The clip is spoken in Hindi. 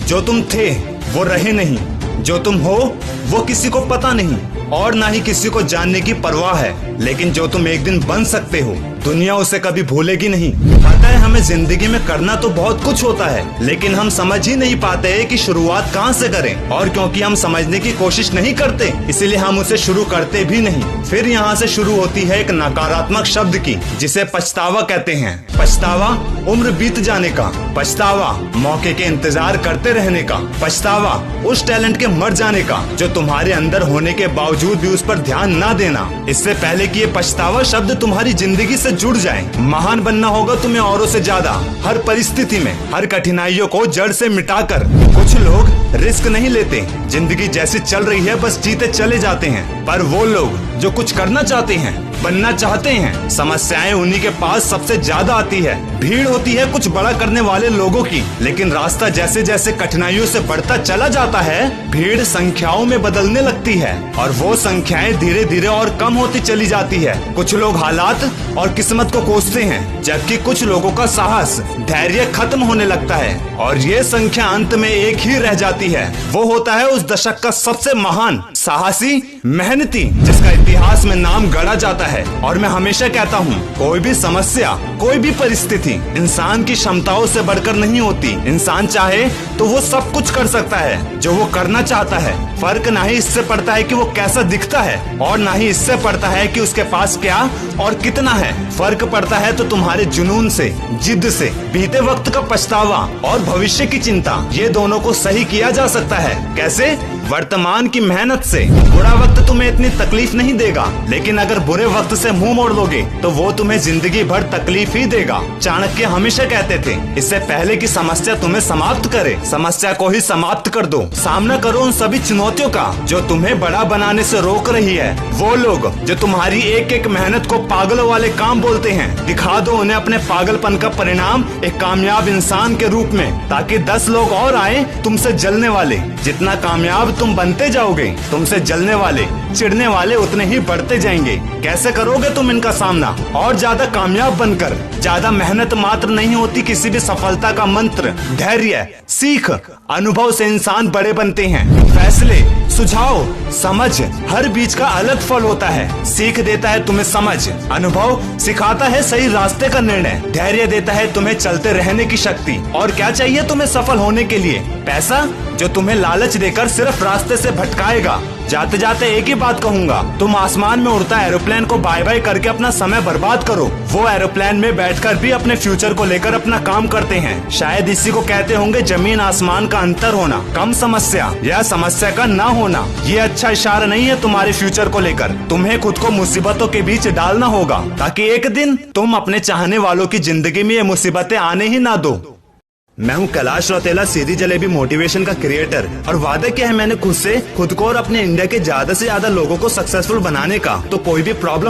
जो तुम थे वो रहे नहीं, जो तुम हो वो किसी को पता नहीं और ना ही किसी को जानने की परवाह है। लेकिन जो तुम एक दिन बन सकते हो दुनिया उसे कभी भूलेगी नहीं। पता है हमें जिंदगी में करना तो बहुत कुछ होता है, लेकिन हम समझ ही नहीं पाते हैं कि शुरुआत कहाँ से करें। और क्योंकि हम समझने की कोशिश नहीं करते इसीलिए हम उसे शुरू करते भी नहीं। फिर यहाँ से शुरू होती है एक नकारात्मक शब्द की, जिसे पछतावा कहते हैं। पछतावा उम्र बीत जाने का, पछतावा मौके के इंतजार करते रहने का, पछतावा उस टैलेंट के मर जाने का जो तुम्हारे अंदर होने के बावजूद भी उस पर ध्यान ना देना। इससे पहले कि ये पछतावा शब्द तुम्हारी जिंदगी से जुड़ जाए। महान बनना होगा तुम्हें औरों से ज्यादा, हर परिस्थिति में, हर कठिनाइयों को जड़ से मिटाकर। कुछ लोग रिस्क नहीं लेते, जिंदगी जैसी चल रही है बस जीते चले जाते हैं। पर वो लोग जो कुछ करना चाहते हैं, बनना चाहते हैं, समस्याएं उन्हीं के पास सबसे ज्यादा आती है। भीड़ होती है कुछ बड़ा करने वाले लोगों की, लेकिन रास्ता जैसे जैसे कठिनाइयों से बढ़ता चला जाता है भीड़ संख्याओं में बदलने लगती है और वो संख्याएं धीरे धीरे और कम होती चली जाती है। कुछ लोग हालात और किस्मत को कोसते हैं, जबकि कुछ लोगों का साहस, धैर्य खत्म होने लगता है और ये संख्या अंत में एक ही रह जाती है। वो होता है उस दशक का सबसे महान, साहसी, मेहनती, जिसका इतिहास में नाम गढ़ा जाता है। और मैं हमेशा कहता हूँ, कोई भी समस्या, कोई भी परिस्थिति इंसान की क्षमताओं से बढ़कर नहीं होती। इंसान चाहे तो वो सब कुछ कर सकता है जो वो करना चाहता है। फर्क ना ही इससे पड़ता है कि वो कैसा दिखता है और ना ही इससे पड़ता है कि उसके पास क्या और कितना है। फर्क पड़ता है तो तुम्हारे जुनून से, जिद से। बीते वक्त का पछतावा और भविष्य की चिंता, ये दोनों को सही किया जा सकता है। कैसे? वर्तमान की मेहनत से। बुरा वक्त तुम्हें इतनी तकलीफ नहीं देगा, लेकिन अगर बुरे वक्त से मुंह मोड़ लोगे तो वो तुम्हें जिंदगी भर तकलीफ ही देगा। चाणक्य हमेशा कहते थे, इससे पहले कि समस्या तुम्हें समाप्त करे, समस्या को ही समाप्त कर दो। सामना करो उन सभी चुनौतियों का जो तुम्हें बड़ा बनाने से रोक रही है। वो लोग जो तुम्हारी एक एक मेहनत को पागलों वाले काम बोलते हैं, दिखा दो उन्हें अपने पागलपन का परिणाम एक कामयाब इंसान के रूप में, ताकि 10 लोग और आए तुमसे जलने वाले। जितना कामयाब तुम बनते जाओगे, तुमसे जलने वाले, चिढ़ने वाले उतने ही बढ़ते जाएंगे। कैसे करोगे तुम इनका सामना? और ज्यादा कामयाब बनकर। ज्यादा मेहनत मात्र नहीं होती किसी भी सफलता का मंत्र। धैर्य, सीख, अनुभव से इंसान बड़े बनते हैं। फैसले, सुझाव, समझ, हर बीच का अलग फल होता है। सीख देता है तुम्हें समझ, अनुभव सिखाता है सही रास्ते का निर्णय, धैर्य देता है तुम्हें चलते रहने की शक्ति। और क्या चाहिए तुम्हें सफल होने के लिए? पैसा, जो तुम्हें लालच देकर सिर्फ रास्ते से भटकाएगा। जाते जाते एक ही बात कहूंगा, तुम आसमान में उड़ता एरोप्लेन को बाय बाय करके अपना समय बर्बाद करो। वो एरोप्लेन में बैठकर भी अपने फ्यूचर को लेकर अपना काम करते हैं। शायद इसी को कहते होंगे जमीन आसमान का अंतर होना, कम समस्या या समस्या का ना होना। ये अच्छा इशारा नहीं है तुम्हारे फ्यूचर को लेकर। तुम्हें खुद को मुसीबतों के बीच डालना होगा ताकि एक दिन तुम अपने चाहने वालों की जिंदगी में ये मुसीबतें आने ही ना दो। मैं हूँ कैलाश रौतेला, सीधी जलेबी मोटिवेशन का क्रिएटर। और वादा क्या है मैंने खुद से, खुद को और अपने इंडिया के ज्यादा से ज्यादा लोगों को सक्सेसफुल बनाने का। तो कोई भी प्रॉब्लम